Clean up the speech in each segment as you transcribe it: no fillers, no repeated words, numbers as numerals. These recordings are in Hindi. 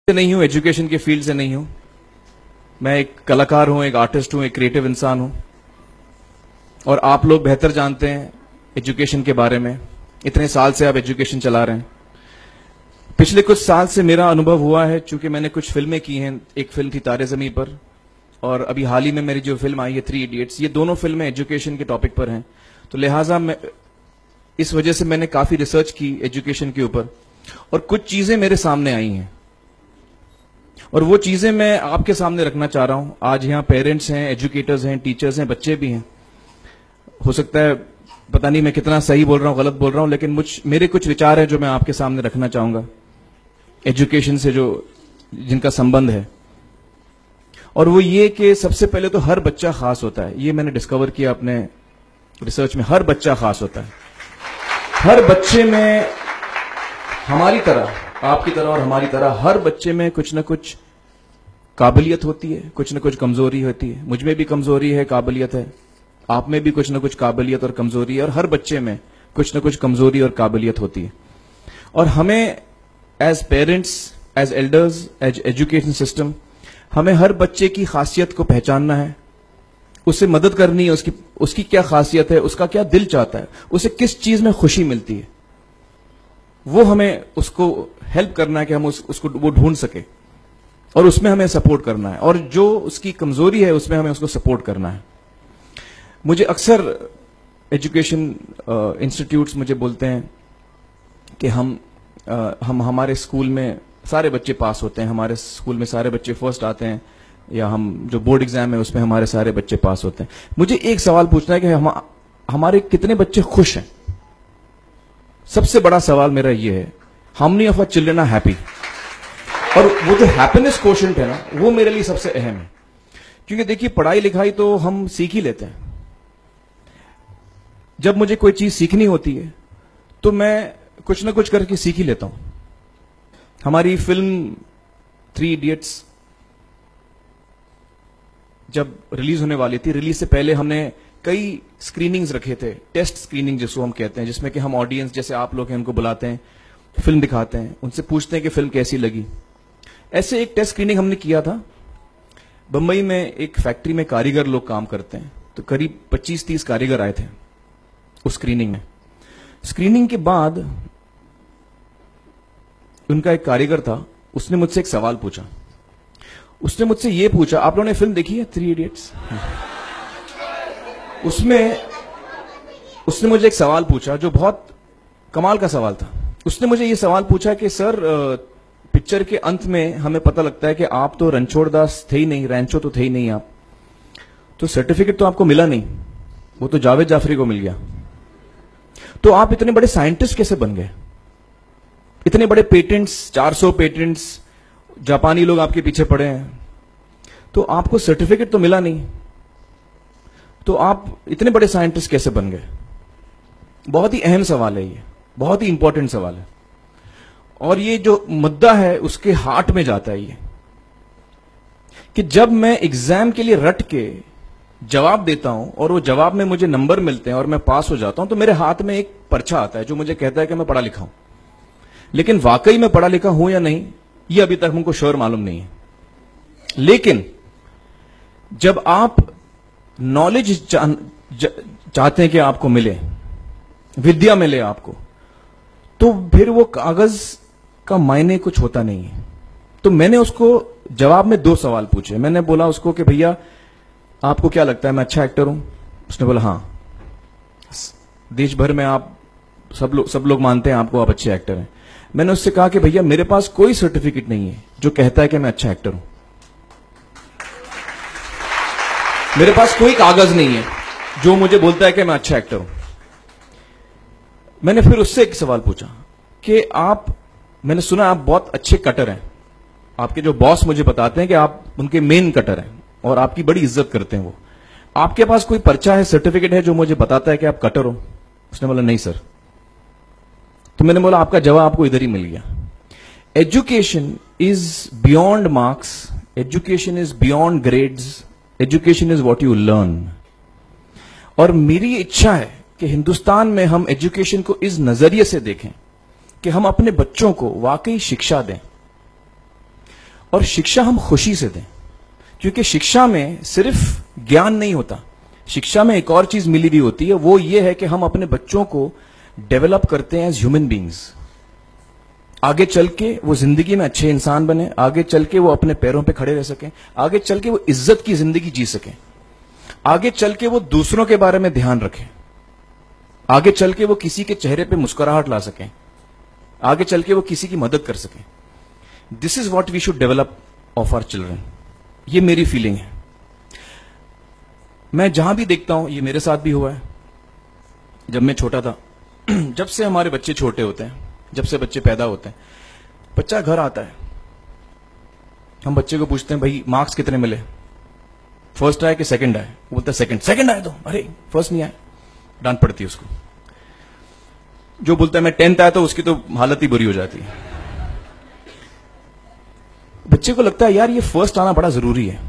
से नहीं हूं, एजुकेशन के फील्ड से नहीं हूं। मैं एक कलाकार हूं, एक आर्टिस्ट हूं, एक क्रिएटिव इंसान हूं। और आप लोग बेहतर जानते हैं एजुकेशन के बारे में। इतने साल से आप एजुकेशन चला रहे हैं। पिछले कुछ साल से मेरा अनुभव हुआ है, चूंकि मैंने कुछ फिल्में की हैं। एक फिल्म थी तारे ज़मीं पर, और अभी हाल ही में मेरी जो फिल्म आई है 3 इडियट्स, ये दोनों फिल्में एजुकेशन के टॉपिक पर हैं। तो लिहाजा मैं इस वजह से मैंने काफी रिसर्च की एजुकेशन के ऊपर, और कुछ चीजें मेरे सामने आई हैं और वो चीजें मैं आपके सामने रखना चाह रहा हूं। आज यहां पेरेंट्स हैं, एजुकेटर्स हैं, टीचर्स हैं, बच्चे भी हैं। हो सकता है पता नहीं मैं कितना सही बोल रहा हूं, गलत बोल रहा हूं, लेकिन मेरे कुछ विचार हैं जो मैं आपके सामने रखना चाहूंगा एजुकेशन से जो जिनका संबंध है। और वो ये कि सबसे पहले तो हर बच्चा खास होता है। ये मैंने डिस्कवर किया अपने रिसर्च में। हर बच्चा खास होता है। हर बच्चे में हमारी तरह, आपकी तरह और हमारी तरह, हर बच्चे में कुछ न कुछ काबिलियत होती है, कुछ न कुछ कमजोरी होती है। मुझ में भी कमजोरी है, काबिलियत है। आप में भी कुछ न कुछ काबिलियत और कमजोरी है, और हर बच्चे में कुछ न कुछ कमजोरी और काबिलियत होती है। और हमें as parents, as elders, as education system, हमें हर बच्चे की खासियत को पहचानना है, उससे मदद करनी है। उसकी क्या खासियत है, उसका क्या दिल चाहता है, उसे किस चीज में खुशी मिलती है, वो हमें उसको हेल्प करना है कि हम उसको वो ढूंढ सके, और उसमें हमें सपोर्ट करना है। और जो उसकी कमजोरी है उसमें हमें उसको सपोर्ट करना है। मुझे अक्सर एजुकेशन इंस्टीट्यूट्स मुझे बोलते हैं कि हम हमारे स्कूल में सारे बच्चे पास होते हैं, हमारे स्कूल में सारे बच्चे फर्स्ट आते हैं, या हम जो बोर्ड एग्जाम है उसमें हमारे सारे बच्चे पास होते हैं। मुझे एक सवाल पूछना है कि हमारे कितने बच्चे खुश हैं? सबसे बड़ा सवाल मेरा ये है, how many of our children are happy? और वो जो हैप्पीनेस कोशेंट है ना, वो मेरे लिए सबसे अहम है। क्योंकि देखिए, पढ़ाई लिखाई तो हम सीख ही लेते हैं। जब मुझे कोई चीज सीखनी होती है तो मैं कुछ ना कुछ करके सीख ही लेता हूं। हमारी फिल्म 3 इडियट्स जब रिलीज होने वाली थी, रिलीज से पहले हमने कई स्क्रीनिंग्स रखे थे, टेस्ट स्क्रीनिंग जिसको हम कहते हैं, जिसमें कि हम ऑडियंस जैसे आप लोग हैं उनको बुलाते हैं, फिल्म दिखाते हैं, उनसे पूछते हैं कि फिल्म कैसी लगी। ऐसे एक टेस्ट स्क्रीनिंग हमने किया था। बंबई में एक फैक्ट्री में कारीगर लोग काम करते हैं, तो करीब 25-30 कारीगर आए थे उस स्क्रीनिंग में। स्क्रीनिंग के बाद उनका एक कारीगर था, उसने मुझसे एक सवाल पूछा। उसने मुझसे ये पूछा, आप लोगों ने फिल्म देखी है 3 इडियट्स? उसने मुझे एक सवाल पूछा जो बहुत कमाल का सवाल था। उसने मुझे ये सवाल पूछा कि सर, पिक्चर के अंत में हमें पता लगता है कि आप तो रणछोड़ दास थे ही नहीं, रैंचो तो थे ही नहीं आप, तो सर्टिफिकेट तो आपको मिला नहीं, वो तो जावेद जाफरी को मिल गया। तो आप इतने बड़े साइंटिस्ट कैसे बन गए? इतने बड़े पेटेंट्स, 400 पेटेंट्स, जापानी लोग आपके पीछे पड़े हैं, तो आपको सर्टिफिकेट तो मिला नहीं, तो आप इतने बड़े साइंटिस्ट कैसे बन गए? बहुत ही अहम सवाल है ये, बहुत ही इंपॉर्टेंट सवाल है। और ये जो मुद्दा है उसके हार्ट में जाता है ये, कि जब मैं एग्जाम के लिए रट के जवाब देता हूं और वो जवाब में मुझे नंबर मिलते हैं और मैं पास हो जाता हूं, तो मेरे हाथ में एक पर्चा आता है जो मुझे कहता है कि मैं पढ़ा लिखा हूं। लेकिन वाकई में पढ़ा लिखा हूं या नहीं, ये अभी तक हमको श्योर मालूम नहीं है। लेकिन जब आप नॉलेज चाहते हैं कि आपको मिले, विद्या मिले आपको, तो फिर वो कागज का मायने कुछ होता नहीं है। तो मैंने उसको जवाब में 2 सवाल पूछे। मैंने बोला उसको कि भैया, आपको क्या लगता है मैं अच्छा एक्टर हूं? उसने बोला हाँ, देश भर में आप सब लोग मानते हैं आपको, आप अच्छे एक्टर हैं। मैंने उससे कहा कि भैया, मेरे पास कोई सर्टिफिकेट नहीं है जो कहता है कि मैं अच्छा एक्टर हूं। मेरे पास कोई कागज नहीं है जो मुझे बोलता है कि मैं अच्छा एक्टर हूं। मैंने फिर उससे एक सवाल पूछा कि मैंने सुना आप बहुत अच्छे कटर हैं, आपके जो बॉस मुझे बताते हैं कि आप उनके मेन कटर हैं और आपकी बड़ी इज्जत करते हैं वो। आपके पास कोई पर्चा है, सर्टिफिकेट है जो मुझे बताता है कि आप कटर हो? उसने बोला नहीं सर। तो मैंने बोला आपका जवाब आपको इधर ही मिल गया। Education is beyond marks, education is beyond grades, education is what you learn. और मेरी इच्छा है कि हिंदुस्तान में हम एजुकेशन को इस नजरिए से देखें कि हम अपने बच्चों को वाकई शिक्षा दें। और शिक्षा हम खुशी से दें, क्योंकि शिक्षा में सिर्फ ज्ञान नहीं होता, शिक्षा में एक और चीज मिली हुई होती है, वो ये है कि हम अपने बच्चों को डेवलप करते हैं एज ह्यूमन बींग्स। आगे चल के वो जिंदगी में अच्छे इंसान बने, आगे चल के वो अपने पैरों पे खड़े रह सकें, आगे चल के वो इज्जत की जिंदगी जी सकें, आगे चल के वो दूसरों के बारे में ध्यान रखें, आगे चल के वो किसी के चेहरे पे मुस्कुराहट ला सकें, आगे चल के वो किसी की मदद कर सकें। This is what we should develop of our children. ये मेरी फीलिंग है। मैं जहां भी देखता हूं, ये मेरे साथ भी हुआ है जब मैं छोटा था। जब से हमारे बच्चे छोटे होते हैं, जब से बच्चे पैदा होते हैं, बच्चा घर आता है, हम बच्चे को पूछते हैं भाई मार्क्स कितने मिले, फर्स्ट आए कि सेकंड आए? वो बोलता है सेकंड। सेकंड आए तो अरे फर्स्ट नहीं आए, डांट पड़ती है उसको। जो बोलता है मैं 10th आया तो उसकी तो हालत ही बुरी हो जाती है। बच्चे को लगता है यार ये फर्स्ट आना बड़ा जरूरी है।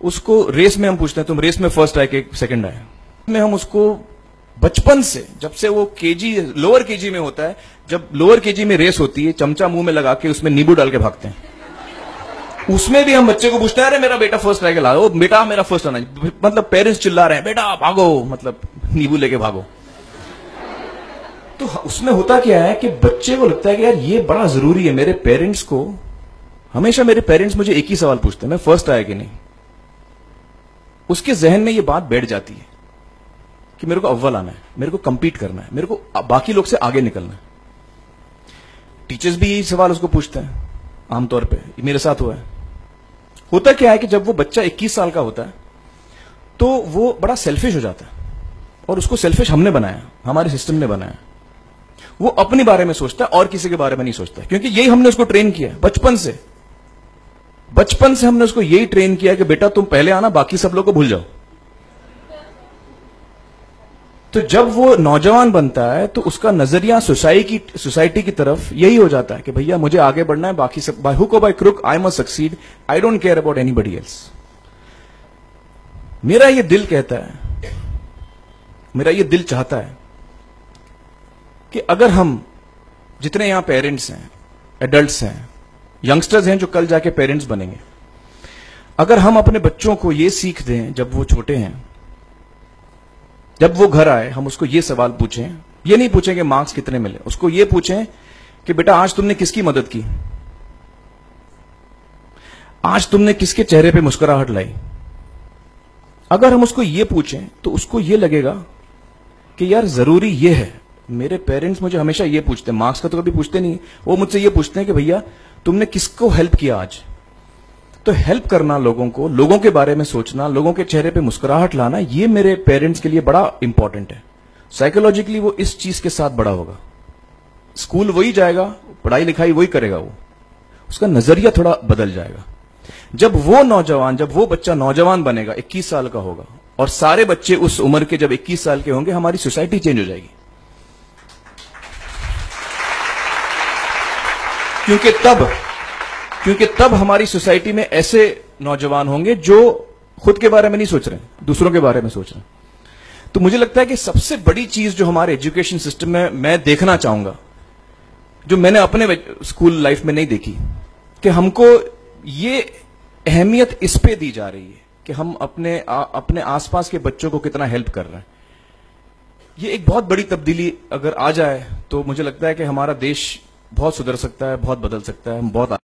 उसको रेस में हम पूछते हैं तुम रेस में फर्स्ट आए कि सेकंड आए? में हम उसको बचपन से, जब से वो केजी लोअर केजी में होता है, जब लोअर केजी में रेस होती है, चमचा मुंह में लगा के उसमें नींबू डाल के भागते हैं। उसमें भी हम बच्चे को पूछते हैं अरे मेरा बेटा फर्स्ट आएगा, ला बेटा मेरा फर्स्ट आना, मतलब पेरेंट्स चिल्ला रहे हैं बेटा भागो, मतलब नींबू लेके भागो। तो उसमें होता क्या है कि बच्चे को लगता है कि यार ये बड़ा जरूरी है। मेरे पेरेंट्स को हमेशा, मेरे पेरेंट्स मुझे एक ही सवाल पूछते हैं, मैं फर्स्ट आया कि नहीं। उसके जहन में ये बात बैठ जाती है कि मेरे को अव्वल आना है, मेरे को कंपीट करना है, मेरे को बाकी लोग से आगे निकलना है। टीचर्स भी यही सवाल उसको पूछते हैं आमतौर पे, मेरे साथ हुआ है। होता क्या है कि जब वो बच्चा 21 साल का होता है तो वो बड़ा सेल्फिश हो जाता है, और उसको सेल्फिश हमने बनाया, हमारे सिस्टम ने बनाया। वो अपने बारे में सोचता है और किसी के बारे में नहीं सोचता, क्योंकि यही हमने उसको ट्रेन किया बचपन से। बचपन से हमने उसको यही ट्रेन किया कि बेटा तुम पहले आना, बाकी सब लोग को भूल जाओ। तो जब वो नौजवान बनता है तो उसका नजरिया सोसाइटी की तरफ यही हो जाता है कि भैया मुझे आगे बढ़ना है, बाकी सब बाय हुक और by crook I must succeed, I don't care about anybody else. मेरा ये दिल कहता है, मेरा ये दिल चाहता है कि अगर हम जितने यहां पेरेंट्स हैं, एडल्ट्स हैं, यंगस्टर्स हैं जो कल जाके पेरेंट्स बनेंगे, अगर हम अपने बच्चों को ये सीख दें जब वो छोटे हैं, जब वो घर आए हम उसको ये सवाल पूछें, ये नहीं पूछें कि मार्क्स कितने मिले, उसको ये पूछें कि बेटा आज तुमने किसकी मदद की, आज तुमने किसके चेहरे पे मुस्कुराहट लाई। अगर हम उसको ये पूछें तो उसको ये लगेगा कि यार जरूरी ये है। मेरे पेरेंट्स मुझे हमेशा ये पूछते हैं, मार्क्स का तो कभी पूछते नहीं, वो मुझसे ये पूछते हैं कि भैया तुमने किसको हेल्प किया आज। तो हेल्प करना लोगों को, लोगों के बारे में सोचना, लोगों के चेहरे पे मुस्कुराहट लाना, ये मेरे पेरेंट्स के लिए बड़ा इंपॉर्टेंट है। साइकोलॉजिकली वो इस चीज के साथ बड़ा होगा। स्कूल वही जाएगा, पढ़ाई लिखाई वही करेगा, वो उसका नजरिया थोड़ा बदल जाएगा। जब वो बच्चा नौजवान बनेगा, 21 साल का होगा, और सारे बच्चे उस उम्र के जब 21 साल के होंगे, हमारी सोसाइटी चेंज हो जाएगी। क्योंकि तब हमारी सोसाइटी में ऐसे नौजवान होंगे जो खुद के बारे में नहीं सोच रहे, दूसरों के बारे में सोच रहे हैं। तो मुझे लगता है कि सबसे बड़ी चीज जो हमारे एजुकेशन सिस्टम में मैं देखना चाहूंगा, जो मैंने अपने स्कूल लाइफ में नहीं देखी, कि हमको ये अहमियत इस पे दी जा रही है कि हम अपने आसपास के बच्चों को कितना हेल्प कर रहे हैं। ये एक बहुत बड़ी तब्दीली अगर आ जाए तो मुझे लगता है कि हमारा देश बहुत सुधर सकता है, बहुत बदल सकता है, हम बहुत